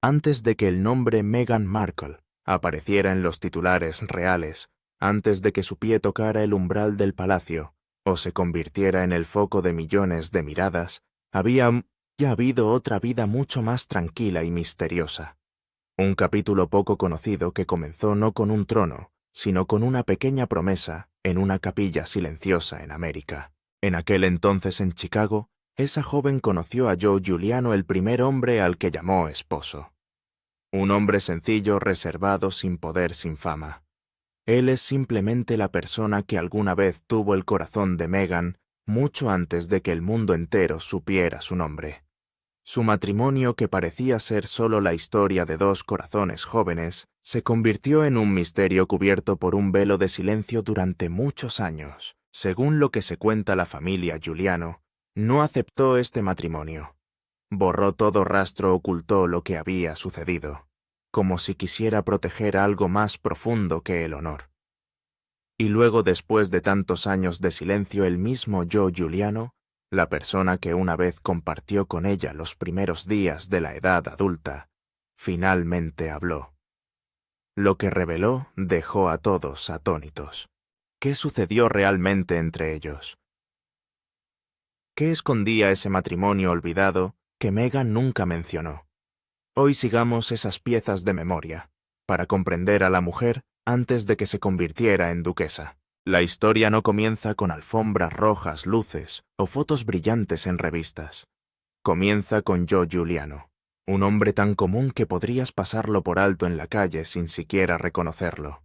Antes de que el nombre Meghan Markle apareciera en los titulares reales, antes de que su pie tocara el umbral del palacio o se convirtiera en el foco de millones de miradas, había ya habido otra vida mucho más tranquila y misteriosa. Un capítulo poco conocido que comenzó no con un trono, sino con una pequeña promesa en una capilla silenciosa en América. En aquel entonces en Chicago, esa joven conoció a Joe Giuliano, el primer hombre al que llamó esposo. Un hombre sencillo, reservado, sin poder, sin fama. Él es simplemente la persona que alguna vez tuvo el corazón de Meghan mucho antes de que el mundo entero supiera su nombre. Su matrimonio, que parecía ser solo la historia de dos corazones jóvenes, se convirtió en un misterio cubierto por un velo de silencio durante muchos años. Según lo que se cuenta, la familia Giuliano no aceptó este matrimonio. Borró todo rastro, ocultó lo que había sucedido, como si quisiera proteger algo más profundo que el honor. Y luego, después de tantos años de silencio, el mismo Joe Giuliano, la persona que una vez compartió con ella los primeros días de la edad adulta, finalmente habló. Lo que reveló dejó a todos atónitos. ¿Qué sucedió realmente entre ellos? ¿Qué escondía ese matrimonio olvidado que Meghan nunca mencionó? Hoy sigamos esas piezas de memoria, para comprender a la mujer antes de que se convirtiera en duquesa. La historia no comienza con alfombras rojas, luces o fotos brillantes en revistas. Comienza con Joe Giuliano, un hombre tan común que podrías pasarlo por alto en la calle sin siquiera reconocerlo.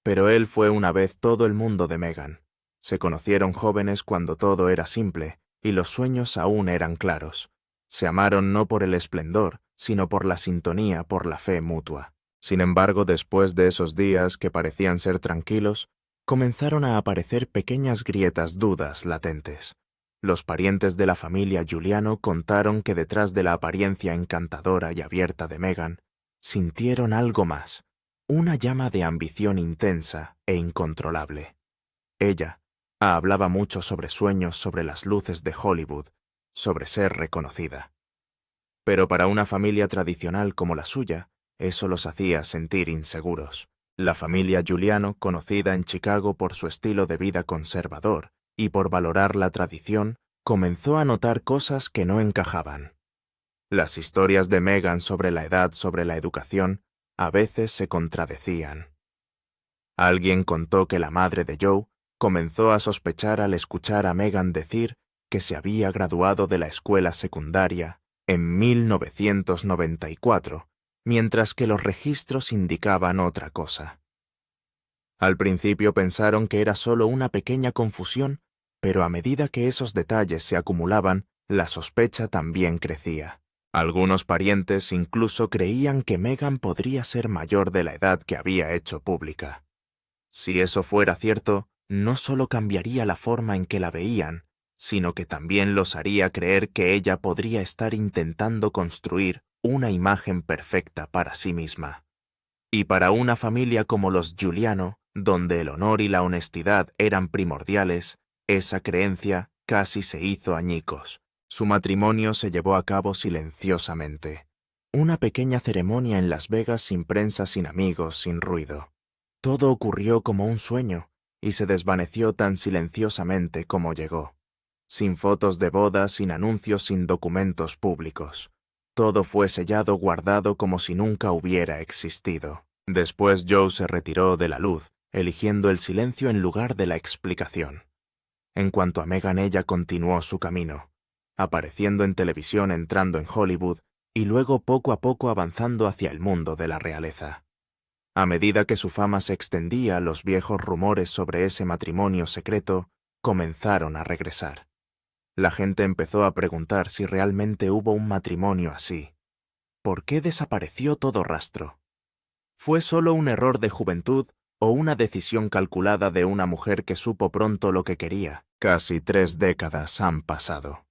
Pero él fue una vez todo el mundo de Meghan. Se conocieron jóvenes cuando todo era simple y los sueños aún eran claros. Se amaron no por el esplendor, sino por la sintonía, por la fe mutua. Sin embargo, después de esos días que parecían ser tranquilos, comenzaron a aparecer pequeñas grietas, dudas latentes. Los parientes de la familia Giuliano contaron que detrás de la apariencia encantadora y abierta de Meghan, sintieron algo más, una llama de ambición intensa e incontrolable. Ella hablaba mucho sobre sueños, sobre las luces de Hollywood, sobre ser reconocida. Pero para una familia tradicional como la suya, eso los hacía sentir inseguros. La familia Giuliano, conocida en Chicago por su estilo de vida conservador y por valorar la tradición, comenzó a notar cosas que no encajaban. Las historias de Meghan sobre la edad, sobre la educación, a veces se contradecían. Alguien contó que la madre de Joe comenzó a sospechar al escuchar a Meghan decir que se había graduado de la escuela secundaria en 1994, mientras que los registros indicaban otra cosa. Al principio pensaron que era solo una pequeña confusión, pero a medida que esos detalles se acumulaban, la sospecha también crecía. Algunos parientes incluso creían que Meghan podría ser mayor de la edad que había hecho pública. Si eso fuera cierto, no solo cambiaría la forma en que la veían, sino que también los haría creer que ella podría estar intentando construir una imagen perfecta para sí misma. Y para una familia como los Giuliano, donde el honor y la honestidad eran primordiales, esa creencia casi se hizo añicos. Su matrimonio se llevó a cabo silenciosamente. Una pequeña ceremonia en Las Vegas, sin prensa, sin amigos, sin ruido. Todo ocurrió como un sueño y se desvaneció tan silenciosamente como llegó. Sin fotos de boda, sin anuncios, sin documentos públicos. Todo fue sellado, guardado como si nunca hubiera existido. Después Joe se retiró de la luz, eligiendo el silencio en lugar de la explicación. En cuanto a Meghan, ella continuó su camino, apareciendo en televisión, entrando en Hollywood y luego poco a poco avanzando hacia el mundo de la realeza. A medida que su fama se extendía, los viejos rumores sobre ese matrimonio secreto comenzaron a regresar. La gente empezó a preguntar si realmente hubo un matrimonio así. ¿Por qué desapareció todo rastro? ¿Fue solo un error de juventud o una decisión calculada de una mujer que supo pronto lo que quería? Casi 3 décadas han pasado.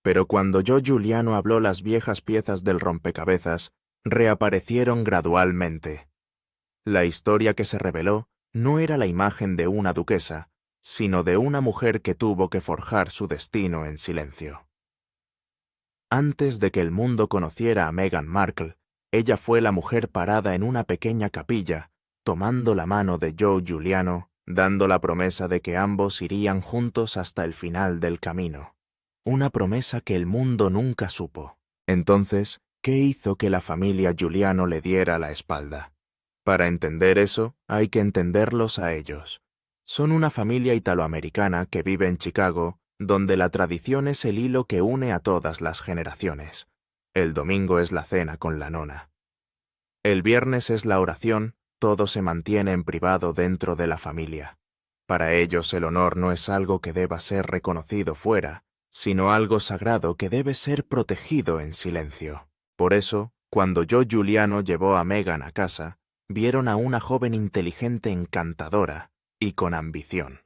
Pero cuando Joe Giuliano habló, las viejas piezas del rompecabezas reaparecieron gradualmente. La historia que se reveló no era la imagen de una duquesa, sino de una mujer que tuvo que forjar su destino en silencio. Antes de que el mundo conociera a Meghan Markle, ella fue la mujer parada en una pequeña capilla, tomando la mano de Joe Giuliano, dando la promesa de que ambos irían juntos hasta el final del camino. Una promesa que el mundo nunca supo. Entonces, ¿qué hizo que la familia Giuliano le diera la espalda? Para entender eso, hay que entenderlos a ellos. Son una familia italoamericana que vive en Chicago, donde la tradición es el hilo que une a todas las generaciones. El domingo es la cena con la nona. El viernes es la oración, todo se mantiene en privado dentro de la familia. Para ellos el honor no es algo que deba ser reconocido fuera, sino algo sagrado que debe ser protegido en silencio. Por eso, cuando Joe Giuliano llevó a Megan a casa, vieron a una joven inteligente encantadora y con ambición.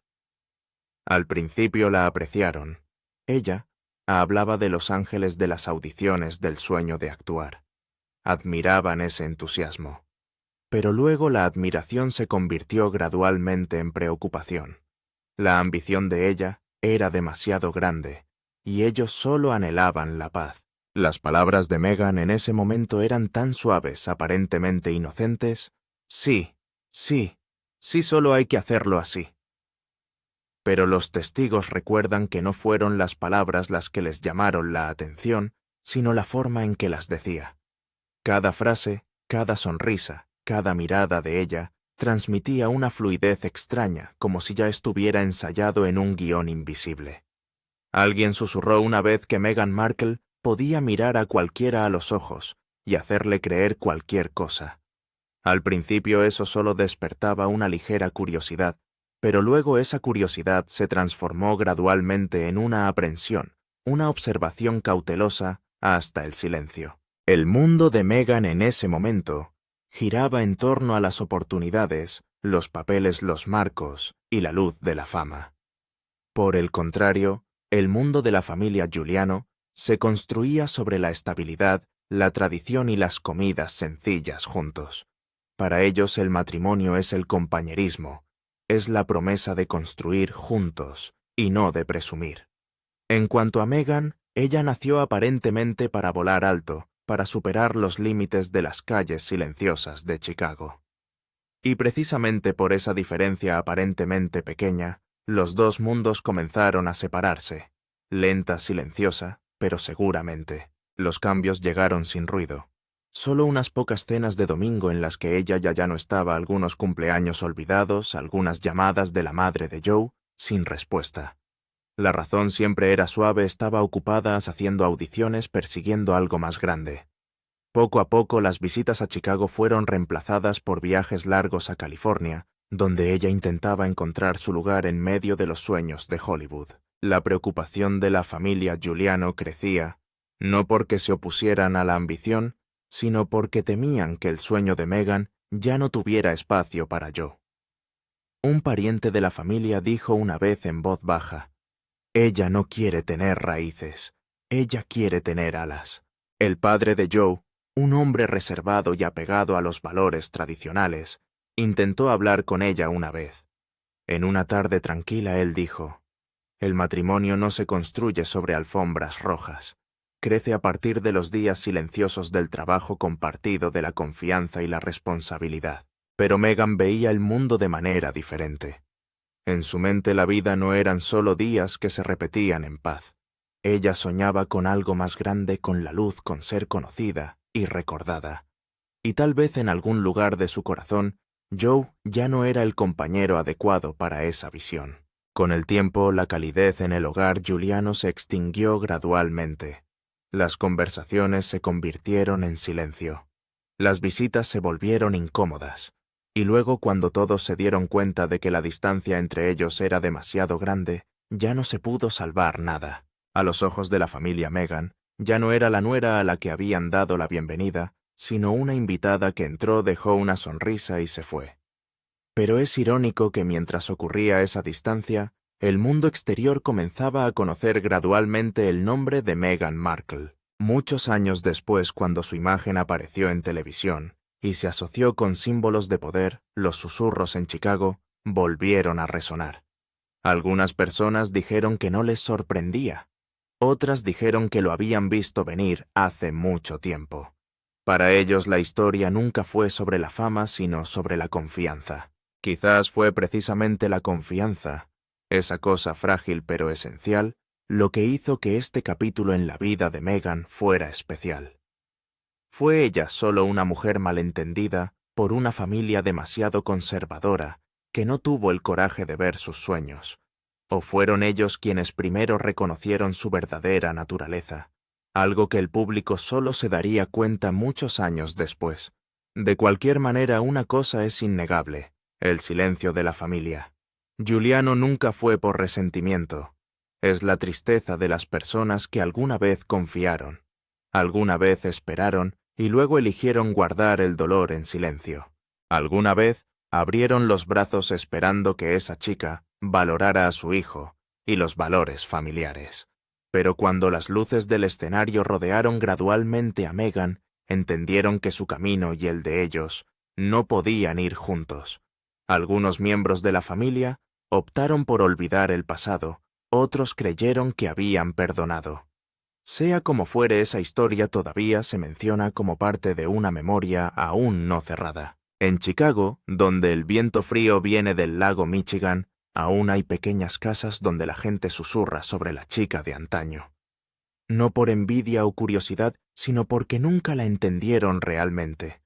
Al principio la apreciaron. Ella hablaba de los ángeles de las audiciones del sueño de actuar. Admiraban ese entusiasmo. Pero luego la admiración se convirtió gradualmente en preocupación. La ambición de ella era demasiado grande, y ellos solo anhelaban la paz. Las palabras de Megan en ese momento eran tan suaves, aparentemente inocentes. Sí, solo hay que hacerlo así. Pero los testigos recuerdan que no fueron las palabras las que les llamaron la atención, sino la forma en que las decía. Cada frase, cada sonrisa, cada mirada de ella transmitía una fluidez extraña, como si ya estuviera ensayado en un guión invisible. Alguien susurró una vez que Meghan Markle podía mirar a cualquiera a los ojos y hacerle creer cualquier cosa. Al principio eso solo despertaba una ligera curiosidad, pero luego esa curiosidad se transformó gradualmente en una aprensión, una observación cautelosa hasta el silencio. El mundo de Meghan en ese momento giraba en torno a las oportunidades, los papeles, los marcos y la luz de la fama. Por el contrario, el mundo de la familia Giuliano se construía sobre la estabilidad, la tradición y las comidas sencillas juntos. Para ellos el matrimonio es el compañerismo, es la promesa de construir juntos y no de presumir. En cuanto a Meghan, ella nació aparentemente para volar alto, para superar los límites de las calles silenciosas de Chicago. Y precisamente por esa diferencia aparentemente pequeña, los dos mundos comenzaron a separarse, lenta, silenciosa, pero seguramente. Los cambios llegaron sin ruido. Solo unas pocas cenas de domingo en las que ella ya no estaba, algunos cumpleaños olvidados, algunas llamadas de la madre de Joe, sin respuesta. La razón siempre era suave, estaba ocupada haciendo audiciones, persiguiendo algo más grande. Poco a poco las visitas a Chicago fueron reemplazadas por viajes largos a California, donde ella intentaba encontrar su lugar en medio de los sueños de Hollywood. La preocupación de la familia Giuliano crecía, no porque se opusieran a la ambición, sino porque temían que el sueño de Meghan ya no tuviera espacio para Joe. Un pariente de la familia dijo una vez en voz baja: «Ella no quiere tener raíces, ella quiere tener alas». El padre de Joe, un hombre reservado y apegado a los valores tradicionales, intentó hablar con ella una vez. En una tarde tranquila él dijo: «El matrimonio no se construye sobre alfombras rojas. Crece a partir de los días silenciosos del trabajo compartido, de la confianza y la responsabilidad». Pero Meghan veía el mundo de manera diferente. En su mente la vida no eran solo días que se repetían en paz. Ella soñaba con algo más grande, con la luz, con ser conocida y recordada. Y tal vez en algún lugar de su corazón, Joe ya no era el compañero adecuado para esa visión. Con el tiempo, la calidez en el hogar Giuliano se extinguió gradualmente. Las conversaciones se convirtieron en silencio. Las visitas se volvieron incómodas. Y luego, cuando todos se dieron cuenta de que la distancia entre ellos era demasiado grande, ya no se pudo salvar nada. A los ojos de la familia Meghan, ya no era la nuera a la que habían dado la bienvenida, sino una invitada que entró, dejó una sonrisa y se fue. Pero es irónico que mientras ocurría esa distancia, el mundo exterior comenzaba a conocer gradualmente el nombre de Meghan Markle. Muchos años después, cuando su imagen apareció en televisión y se asoció con símbolos de poder, los susurros en Chicago volvieron a resonar. Algunas personas dijeron que no les sorprendía. Otras dijeron que lo habían visto venir hace mucho tiempo. Para ellos la historia nunca fue sobre la fama, sino sobre la confianza. Quizás fue precisamente la confianza, esa cosa frágil pero esencial, lo que hizo que este capítulo en la vida de Meghan fuera especial. ¿Fue ella solo una mujer malentendida por una familia demasiado conservadora que no tuvo el coraje de ver sus sueños? ¿O fueron ellos quienes primero reconocieron su verdadera naturaleza, algo que el público solo se daría cuenta muchos años después? De cualquier manera, una cosa es innegable: el silencio de la familia. Giuliano nunca fue por resentimiento. Es la tristeza de las personas que alguna vez confiaron, alguna vez esperaron y luego eligieron guardar el dolor en silencio. Alguna vez abrieron los brazos esperando que esa chica valorara a su hijo y los valores familiares. Pero cuando las luces del escenario rodearon gradualmente a Meghan, entendieron que su camino y el de ellos no podían ir juntos. Algunos miembros de la familia optaron por olvidar el pasado, otros creyeron que habían perdonado. Sea como fuere, esa historia todavía se menciona como parte de una memoria aún no cerrada. En Chicago, donde el viento frío viene del lago Michigan, aún hay pequeñas casas donde la gente susurra sobre la chica de antaño. No por envidia o curiosidad, sino porque nunca la entendieron realmente.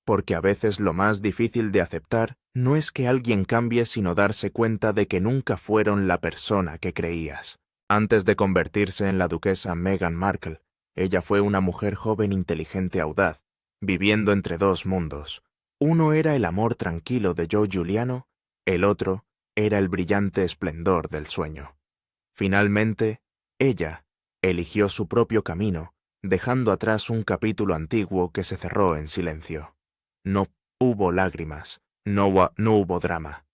Porque a veces lo más difícil de aceptar no es que alguien cambie, sino darse cuenta de que nunca fueron la persona que creías. Antes de convertirse en la duquesa Meghan Markle, ella fue una mujer joven, inteligente, audaz, viviendo entre dos mundos. Uno era el amor tranquilo de Joe Giuliano, el otro era el brillante esplendor del sueño. Finalmente, ella eligió su propio camino, dejando atrás un capítulo antiguo que se cerró en silencio. No hubo lágrimas, no hubo drama.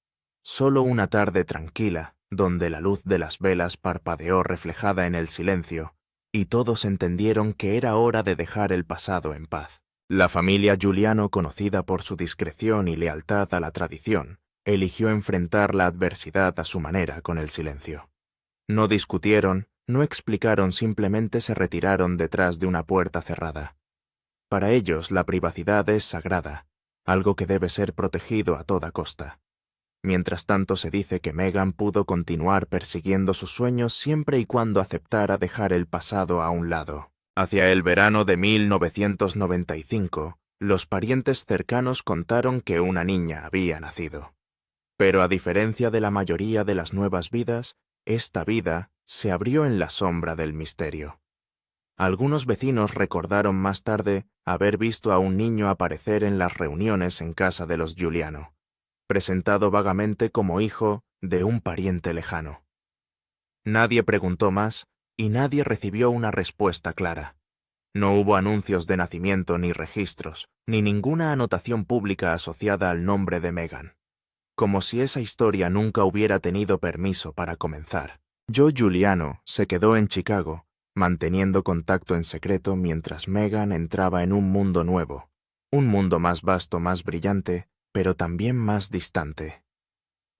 Solo una tarde tranquila, donde la luz de las velas parpadeó reflejada en el silencio, y todos entendieron que era hora de dejar el pasado en paz. La familia Giuliano, conocida por su discreción y lealtad a la tradición, eligió enfrentar la adversidad a su manera con el silencio. No discutieron, no explicaron, simplemente se retiraron detrás de una puerta cerrada. Para ellos la privacidad es sagrada, algo que debe ser protegido a toda costa. Mientras tanto, se dice que Meghan pudo continuar persiguiendo sus sueños siempre y cuando aceptara dejar el pasado a un lado. Hacia el verano de 1995, los parientes cercanos contaron que una niña había nacido. Pero a diferencia de la mayoría de las nuevas vidas, esta vida se abrió en la sombra del misterio. Algunos vecinos recordaron más tarde haber visto a un niño aparecer en las reuniones en casa de los Giuliano, presentado vagamente como hijo de un pariente lejano. Nadie preguntó más y nadie recibió una respuesta clara. No hubo anuncios de nacimiento ni registros, ni ninguna anotación pública asociada al nombre de Meghan. Como si esa historia nunca hubiera tenido permiso para comenzar. Joe Giuliano se quedó en Chicago, manteniendo contacto en secreto mientras Meghan entraba en un mundo nuevo, un mundo más vasto, más brillante, pero también más distante.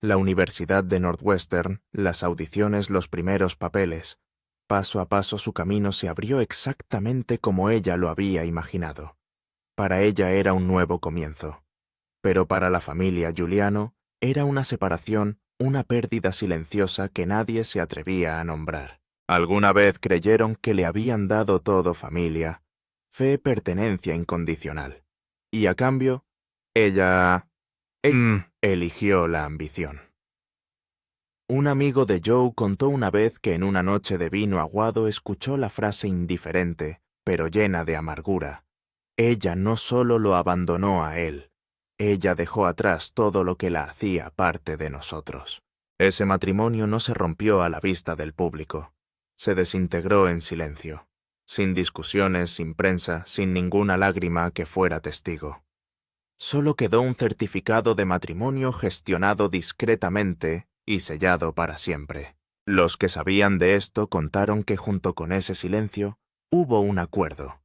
La Universidad de Northwestern, las audiciones, los primeros papeles. Paso a paso su camino se abrió exactamente como ella lo había imaginado. Para ella era un nuevo comienzo. Pero para la familia Giuliano era una separación, una pérdida silenciosa que nadie se atrevía a nombrar. Alguna vez creyeron que le habían dado todo: familia, fe, pertenencia incondicional. Y a cambio, ella eligió la ambición. Un amigo de Joe contó una vez que en una noche de vino aguado escuchó la frase indiferente, pero llena de amargura: ella no solo lo abandonó a él, ella dejó atrás todo lo que la hacía parte de nosotros. Ese matrimonio no se rompió a la vista del público. Se desintegró en silencio, sin discusiones, sin prensa, sin ninguna lágrima que fuera testigo. Solo quedó un certificado de matrimonio gestionado discretamente y sellado para siempre. Los que sabían de esto contaron que junto con ese silencio hubo un acuerdo.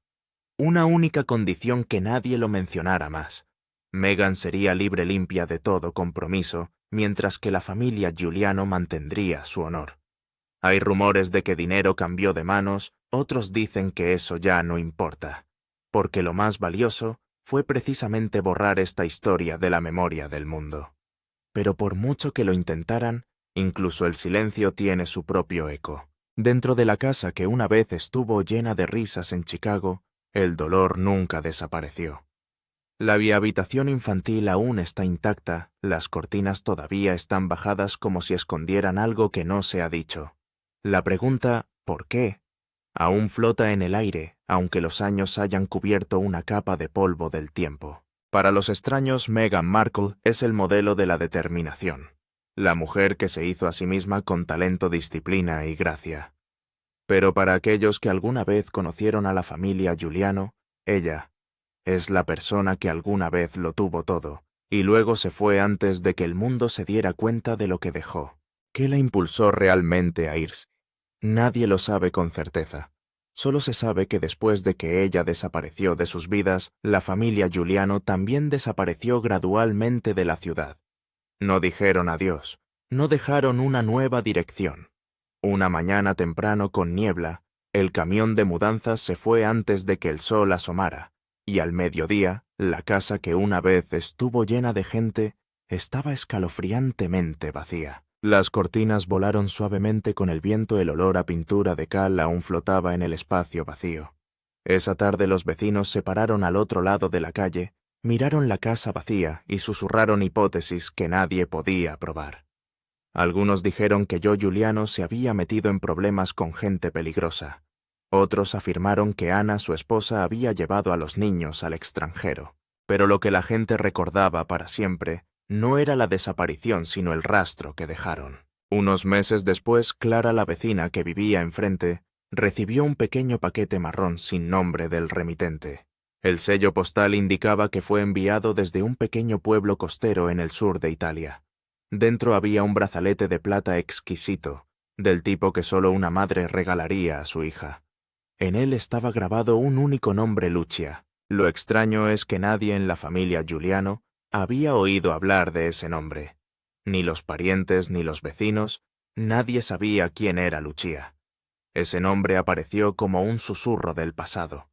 Una única condición: que nadie lo mencionara más. Meghan sería libre, limpia de todo compromiso, mientras que la familia Giuliano mantendría su honor. Hay rumores de que dinero cambió de manos, otros dicen que eso ya no importa. porque lo más valioso fue precisamente borrar esta historia de la memoria del mundo. Pero por mucho que lo intentaran, incluso el silencio tiene su propio eco. Dentro de la casa que una vez estuvo llena de risas en Chicago, el dolor nunca desapareció. La habitación infantil aún está intacta, las cortinas todavía están bajadas como si escondieran algo que no se ha dicho. La pregunta ¿por qué? Aún flota en el aire, aunque los años hayan cubierto una capa de polvo del tiempo. Para los extraños, Meghan Markle es el modelo de la determinación, la mujer que se hizo a sí misma con talento, disciplina y gracia. Pero para aquellos que alguna vez conocieron a la familia Giuliano, ella es la persona que alguna vez lo tuvo todo, y luego se fue antes de que el mundo se diera cuenta de lo que dejó. ¿Qué la impulsó realmente a irse? Nadie lo sabe con certeza. Solo se sabe que después de que ella desapareció de sus vidas, la familia Giuliano también desapareció gradualmente de la ciudad. No dijeron adiós, no dejaron una nueva dirección. Una mañana temprano con niebla, el camión de mudanzas se fue antes de que el sol asomara, y al mediodía, la casa que una vez estuvo llena de gente estaba escalofriantemente vacía. Las cortinas volaron suavemente con el viento, el olor a pintura de cal aún flotaba en el espacio vacío. Esa tarde los vecinos se pararon al otro lado de la calle, miraron la casa vacía y susurraron hipótesis que nadie podía probar. Algunos dijeron que Joe Giuliano se había metido en problemas con gente peligrosa. Otros afirmaron que Anna, su esposa, había llevado a los niños al extranjero. Pero lo que la gente recordaba para siempre no era la desaparición, sino el rastro que dejaron. Unos meses después, Clara, la vecina que vivía enfrente, recibió un pequeño paquete marrón sin nombre del remitente. El sello postal indicaba que fue enviado desde un pequeño pueblo costero en el sur de Italia. Dentro había un brazalete de plata exquisito, del tipo que solo una madre regalaría a su hija. En él estaba grabado un único nombre: Lucia. Lo extraño es que nadie en la familia Giuliano había oído hablar de ese nombre. Ni los parientes ni los vecinos, nadie sabía quién era Lucia. Ese nombre apareció como un susurro del pasado.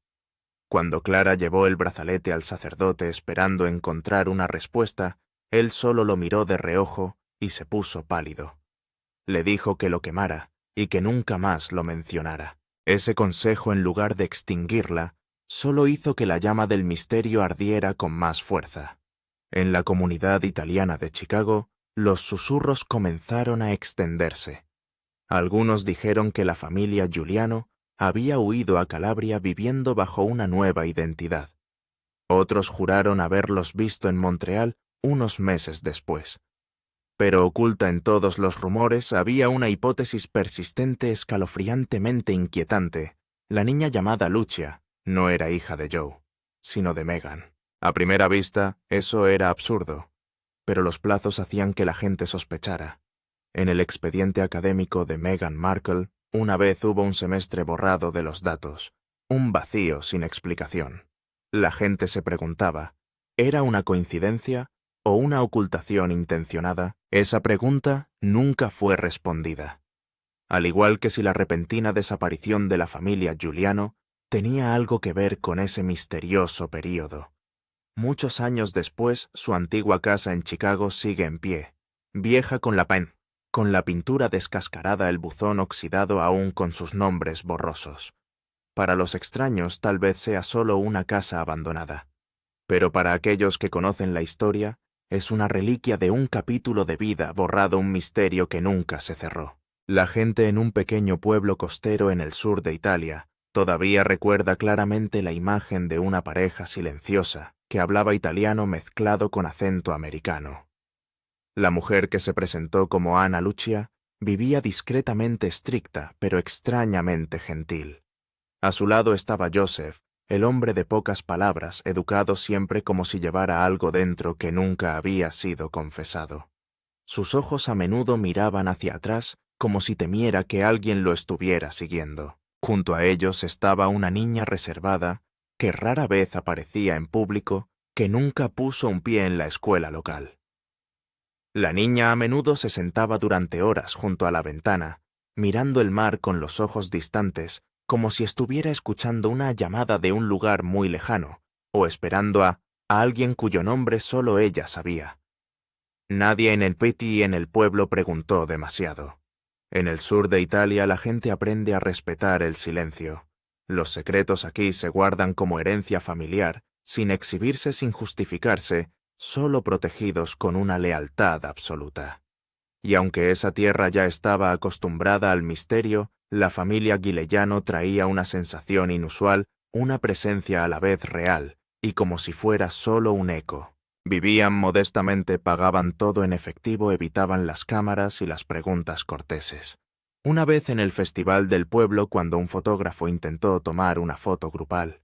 Cuando Clara llevó el brazalete al sacerdote esperando encontrar una respuesta, él solo lo miró de reojo y se puso pálido. Le dijo que lo quemara y que nunca más lo mencionara. Ese consejo, en lugar de extinguirla, solo hizo que la llama del misterio ardiera con más fuerza. En la comunidad italiana de Chicago, los susurros comenzaron a extenderse. Algunos dijeron que la familia Giuliano había huido a Calabria viviendo bajo una nueva identidad. Otros juraron haberlos visto en Montreal unos meses después. Pero oculta en todos los rumores había una hipótesis persistente, escalofriantemente inquietante. La niña llamada Lucia no era hija de Joe, sino de Meghan. A primera vista, eso era absurdo, pero los plazos hacían que la gente sospechara. En el expediente académico de Meghan Markle, una vez hubo un semestre borrado de los datos, un vacío sin explicación. La gente se preguntaba, ¿era una coincidencia o una ocultación intencionada? Esa pregunta nunca fue respondida. Al igual que si la repentina desaparición de la familia Giuliano tenía algo que ver con ese misterioso período. Muchos años después, su antigua casa en Chicago sigue en pie, vieja con la pintura descascarada, el buzón oxidado aún con sus nombres borrosos. Para los extraños tal vez sea solo una casa abandonada, pero para aquellos que conocen la historia, es una reliquia de un capítulo de vida borrado, un misterio que nunca se cerró. La gente en un pequeño pueblo costero en el sur de Italia todavía recuerda claramente la imagen de una pareja silenciosa que hablaba italiano mezclado con acento americano. La mujer que se presentó como Anna Lucia vivía discretamente estricta, pero extrañamente gentil. A su lado estaba Joseph, el hombre de pocas palabras, educado siempre como si llevara algo dentro que nunca había sido confesado. Sus ojos a menudo miraban hacia atrás como si temiera que alguien lo estuviera siguiendo. Junto a ellos estaba una niña reservada que rara vez aparecía en público, que nunca puso un pie en la escuela local. La niña a menudo se sentaba durante horas junto a la ventana, mirando el mar con los ojos distantes, como si estuviera escuchando una llamada de un lugar muy lejano, o esperando a alguien cuyo nombre solo ella sabía. Nadie en el Pitti y en el pueblo preguntó demasiado. En el sur de Italia la gente aprende a respetar el silencio. Los secretos aquí se guardan como herencia familiar, sin exhibirse, sin justificarse, solo protegidos con una lealtad absoluta. Y aunque esa tierra ya estaba acostumbrada al misterio, la familia Guilellano traía una sensación inusual, una presencia a la vez real, y como si fuera solo un eco. Vivían modestamente, pagaban todo en efectivo, evitaban las cámaras y las preguntas corteses. Una vez en el festival del pueblo, cuando un fotógrafo intentó tomar una foto grupal,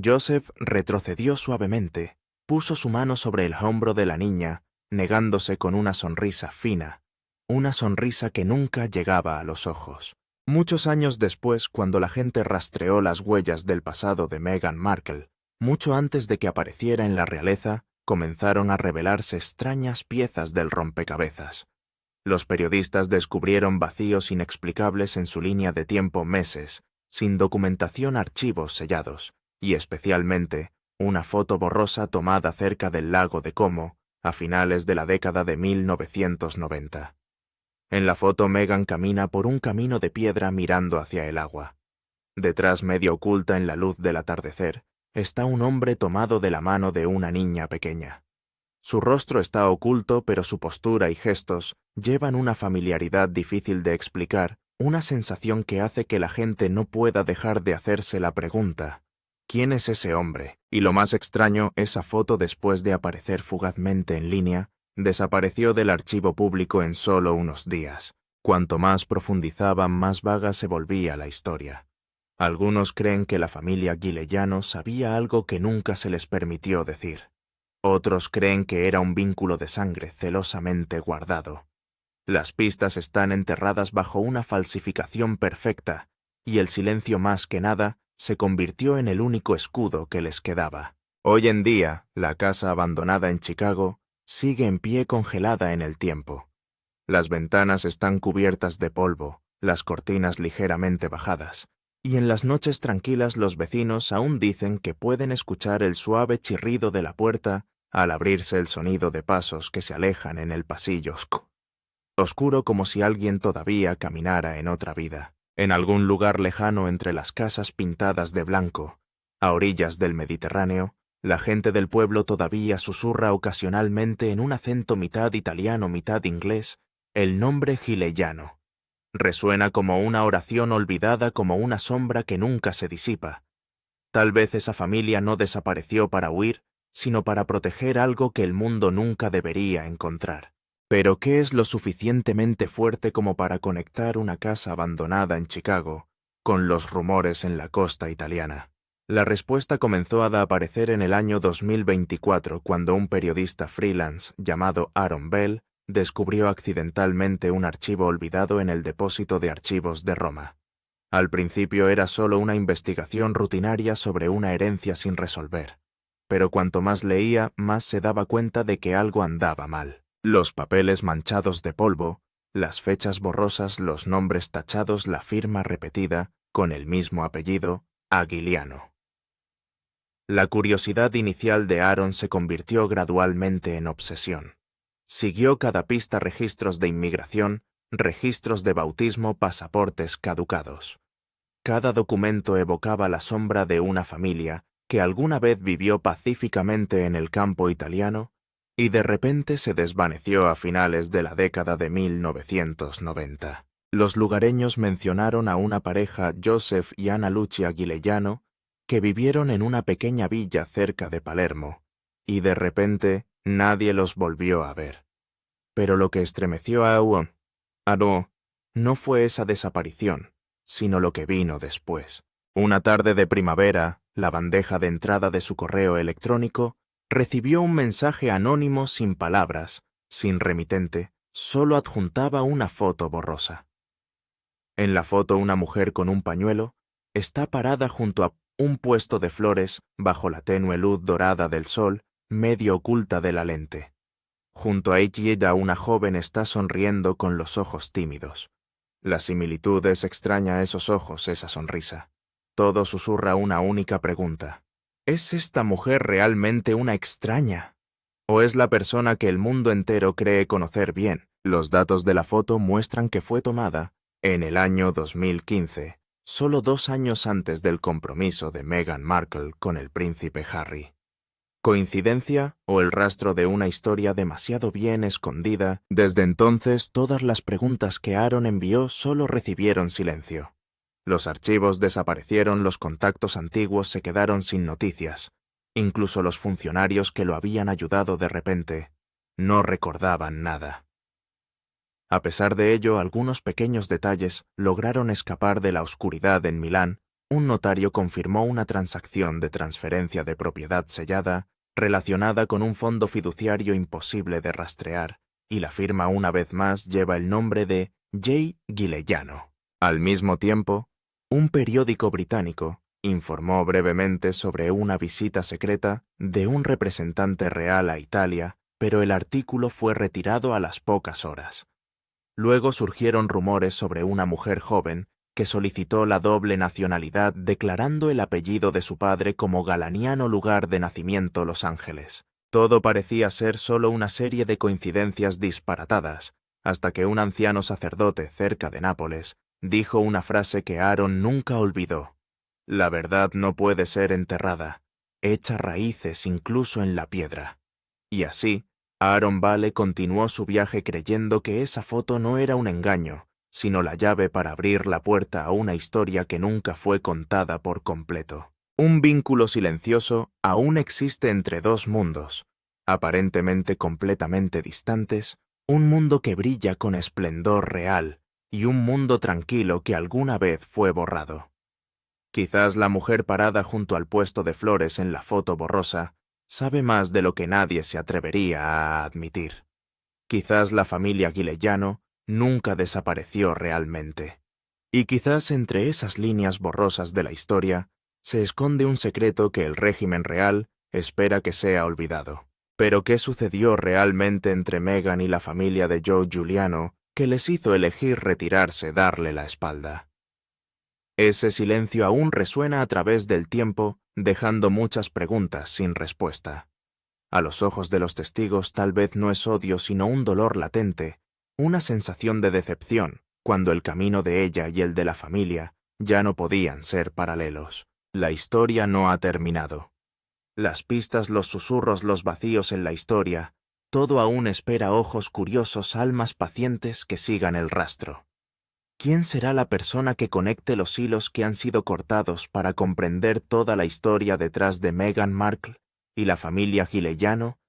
Joseph retrocedió suavemente, puso su mano sobre el hombro de la niña, negándose con una sonrisa fina, una sonrisa que nunca llegaba a los ojos. Muchos años después, cuando la gente rastreó las huellas del pasado de Meghan Markle, mucho antes de que apareciera en la realeza, comenzaron a revelarse extrañas piezas del rompecabezas. Los periodistas descubrieron vacíos inexplicables en su línea de tiempo, meses, sin documentación, archivos sellados, y especialmente una foto borrosa tomada cerca del lago de Como a finales de la década de 1990. En la foto Meghan camina por un camino de piedra mirando hacia el agua. Detrás, medio oculta en la luz del atardecer, está un hombre tomado de la mano de una niña pequeña. Su rostro está oculto, pero su postura y gestos llevan una familiaridad difícil de explicar, una sensación que hace que la gente no pueda dejar de hacerse la pregunta: ¿quién es ese hombre? Y lo más extraño, esa foto, después de aparecer fugazmente en línea, desapareció del archivo público en solo unos días. Cuanto más profundizaba, más vaga se volvía la historia. Algunos creen que la familia Guilellano sabía algo que nunca se les permitió decir. Otros creen que era un vínculo de sangre celosamente guardado. Las pistas están enterradas bajo una falsificación perfecta, y el silencio, más que nada, se convirtió en el único escudo que les quedaba. Hoy en día, la casa abandonada en Chicago sigue en pie, congelada en el tiempo. Las ventanas están cubiertas de polvo, las cortinas ligeramente bajadas, y en las noches tranquilas los vecinos aún dicen que pueden escuchar el suave chirrido de la puerta al abrirse, el sonido de pasos que se alejan en el pasillo oscuro, como si alguien todavía caminara en otra vida, en algún lugar lejano entre las casas pintadas de blanco. A orillas del Mediterráneo, la gente del pueblo todavía susurra ocasionalmente en un acento mitad italiano, mitad inglés, el nombre Guilellano. Resuena como una oración olvidada, como una sombra que nunca se disipa. Tal vez esa familia no desapareció para huir, sino para proteger algo que el mundo nunca debería encontrar. Pero ¿qué es lo suficientemente fuerte como para conectar una casa abandonada en Chicago con los rumores en la costa italiana? La respuesta comenzó a aparecer en el año 2024, cuando un periodista freelance llamado Aaron Bell descubrió accidentalmente un archivo olvidado en el depósito de archivos de Roma. Al principio era solo una investigación rutinaria sobre una herencia sin resolver, pero cuanto más leía, más se daba cuenta de que algo andaba mal. Los papeles manchados de polvo, las fechas borrosas, los nombres tachados, la firma repetida, con el mismo apellido, Aguiliano. La curiosidad inicial de Aaron se convirtió gradualmente en obsesión. Siguió cada pista: registros de inmigración, registros de bautismo, pasaportes caducados. Cada documento evocaba la sombra de una familia que alguna vez vivió pacíficamente en el campo italiano y de repente se desvaneció a finales de la década de 1990. Los lugareños mencionaron a una pareja, Joseph y Anna Lucia Guilellano, que vivieron en una pequeña villa cerca de Palermo, y de repente nadie los volvió a ver. Pero lo que estremeció a Aaron no fue esa desaparición, sino lo que vino después. Una tarde de primavera, la bandeja de entrada de su correo electrónico recibió un mensaje anónimo sin palabras, sin remitente, solo adjuntaba una foto borrosa. En la foto, una mujer con un pañuelo está parada junto a un puesto de flores bajo la tenue luz dorada del sol, medio oculta de la lente. Junto a ella una joven está sonriendo con los ojos tímidos. La similitud es extraña a esos ojos, esa sonrisa. Todo susurra una única pregunta. ¿Es esta mujer realmente una extraña? ¿O es la persona que el mundo entero cree conocer bien? Los datos de la foto muestran que fue tomada en el año 2015, solo 2 años antes del compromiso de Meghan Markle con el príncipe Harry. ¿Coincidencia o el rastro de una historia demasiado bien escondida? Desde entonces, todas las preguntas que Aaron envió solo recibieron silencio. Los archivos desaparecieron, los contactos antiguos se quedaron sin noticias. Incluso los funcionarios que lo habían ayudado de repente no recordaban nada. A pesar de ello, algunos pequeños detalles lograron escapar de la oscuridad en Milán. Un notario confirmó una transacción de transferencia de propiedad sellada relacionada con un fondo fiduciario imposible de rastrear, y la firma una vez más lleva el nombre de J. Guilellano. Al mismo tiempo, un periódico británico informó brevemente sobre una visita secreta de un representante real a Italia, pero el artículo fue retirado a las pocas horas. Luego surgieron rumores sobre una mujer joven que solicitó la doble nacionalidad declarando el apellido de su padre como Galaniano lugar de nacimiento Los Ángeles. Todo parecía ser solo una serie de coincidencias disparatadas, hasta que un anciano sacerdote cerca de Nápoles dijo una frase que Aaron nunca olvidó. La verdad no puede ser enterrada, echa raíces incluso en la piedra. Y así, Aaron Vale continuó su viaje creyendo que esa foto no era un engaño, sino la llave para abrir la puerta a una historia que nunca fue contada por completo. Un vínculo silencioso aún existe entre dos mundos, aparentemente completamente distantes, un mundo que brilla con esplendor real y un mundo tranquilo que alguna vez fue borrado. Quizás la mujer parada junto al puesto de flores en la foto borrosa sabe más de lo que nadie se atrevería a admitir. Quizás la familia Guilellano nunca desapareció realmente. Y quizás entre esas líneas borrosas de la historia se esconde un secreto que el régimen real espera que sea olvidado. Pero ¿qué sucedió realmente entre Meghan y la familia de Joe Giuliano que les hizo elegir retirarse, darle la espalda? Ese silencio aún resuena a través del tiempo, dejando muchas preguntas sin respuesta. A los ojos de los testigos tal vez no es odio sino un dolor latente, una sensación de decepción, cuando el camino de ella y el de la familia ya no podían ser paralelos. La historia no ha terminado. Las pistas, los susurros, los vacíos en la historia, todo aún espera ojos curiosos, almas pacientes que sigan el rastro. ¿Quién será la persona que conecte los hilos que han sido cortados para comprender toda la historia detrás de Meghan Markle y la familia Guilellano